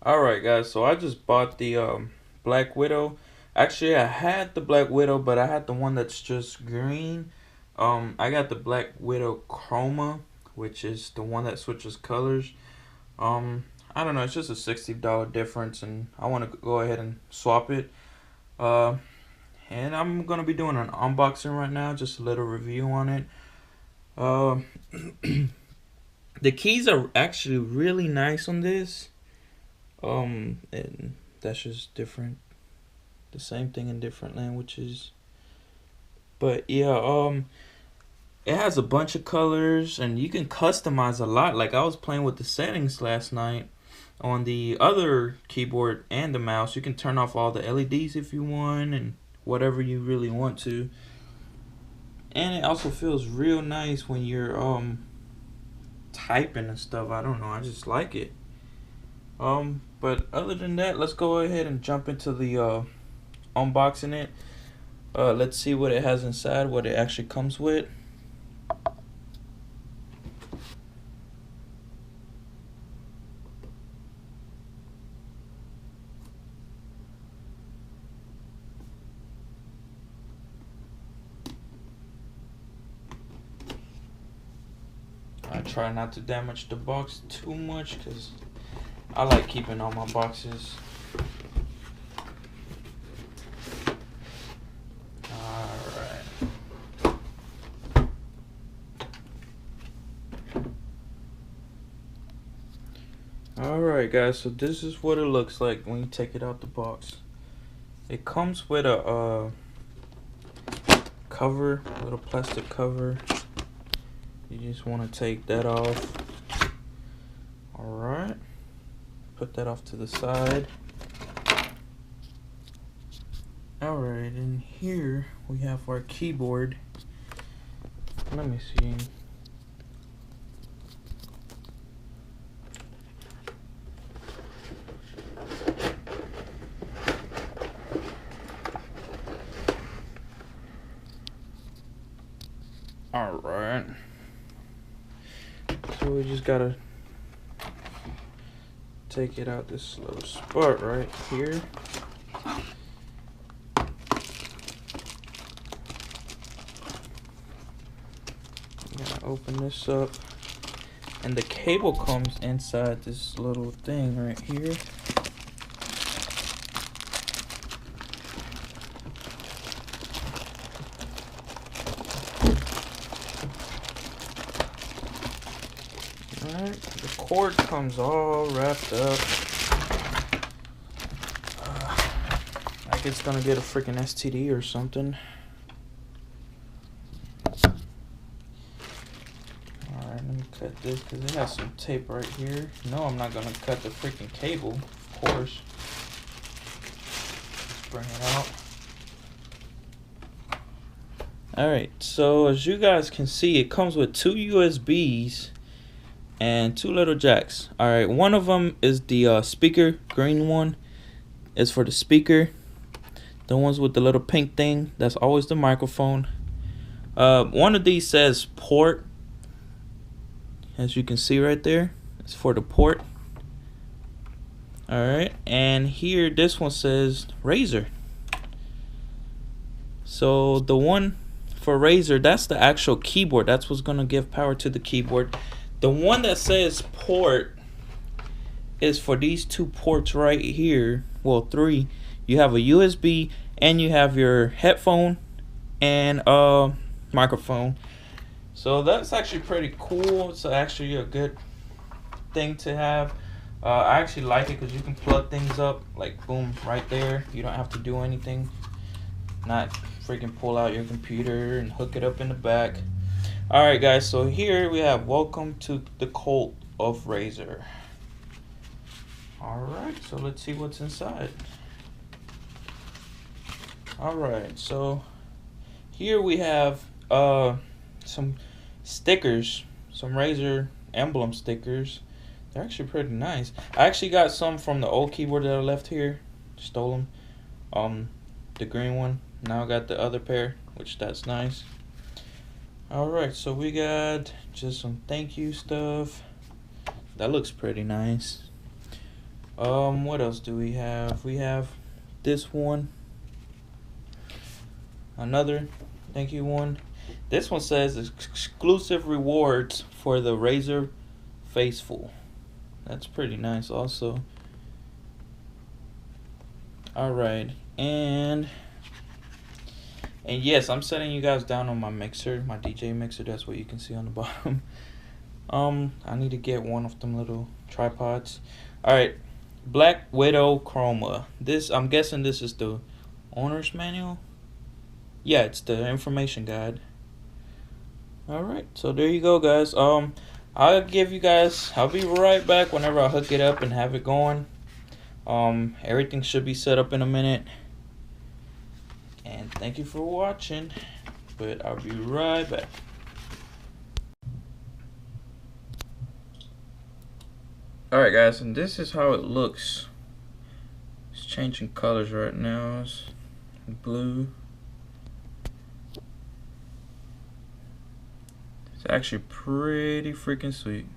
Alright guys, so I just bought the Black Widow. Actually I had the Black Widow, but I had the one that's just green. I got the Black Widow Chroma, which is the one that switches colors. I don't know, it's just a $60 difference and I want to go ahead and swap it. Uh and I'm gonna be doing an unboxing right now, just a little review on it. Uh the keys are actually really nice on this. And that's just different. The same thing in different languages. But yeah, it has a bunch of colors and you can customize a lot. Like I was playing with the settings last night on the other keyboard and the mouse. You can turn off all the LEDs if you want and whatever you really want to. And it also feels real nice when you're typing and stuff. I don't know, I just like it. But other than that, let's go ahead and jump into the unboxing it. Let's see what it has inside, what it actually comes with. I try not to damage the box too much because I like keeping all my boxes. Alright guys, so this is what it looks like when you take it out the box. It comes with a cover, a little plastic cover. You just want to take that off. Alright, put that off to the side. Alright, and here we have our keyboard. Let me see. Alright. So we just gotta take it out this little spot right here. Gotta open this up. And the cable comes inside this little thing right here. Alright, the cord comes all wrapped up. Like it's gonna get a freaking STD or something. Alright, let me cut this because it has some tape right here. No, I'm not gonna cut the freaking cable, of course. Let's bring it out. Alright, so as you guys can see, it comes with two USBs and two little jacks. Alright, one of them is the speaker, green one is for the speaker. The ones with the little pink thing, that's always the microphone. One of these says port, as you can see right there. It's for the port. Alright, and here this one says Razer. So the one for Razer, that's the actual keyboard. That's what's gonna give power to the keyboard. The one that says port is for these two ports right here. Well, three. You have a USB and you have your headphone and microphone. So that's actually pretty cool. It's actually a good thing to have. I actually like it because you can plug things up like boom right there. You don't have to do anything. Not freaking pull out your computer and hook it up in the back. Alright guys, so here we have welcome to the cult of Razer. Alright, so let's see what's inside. Alright, so here we have some stickers, some Razer emblem stickers. They're actually pretty nice. I actually got some from the old keyboard that I left here. Stole them. The green one. Now I got the other pair, which that's nice. Alright, so we got just some thank you stuff. That looks pretty nice. What else do we have? We have this one. Another thank you one. This one says exclusive rewards for the Razer Faithful. That's pretty nice also. Alright, and yes, I'm setting you guys down on my mixer, my DJ mixer. That's what you can see on the bottom. I need to get one of them little tripods. Alright, Black Widow Chroma. This, I'm guessing this is the owner's manual. Yeah, it's the information guide. Alright, so there you go, guys. I'll be right back whenever I hook it up and have it going. Everything should be set up in a minute. And thank you for watching, but I'll be right back. Alright guys, and this is how it looks. It's changing colors right now. It's blue. It's actually pretty freaking sweet.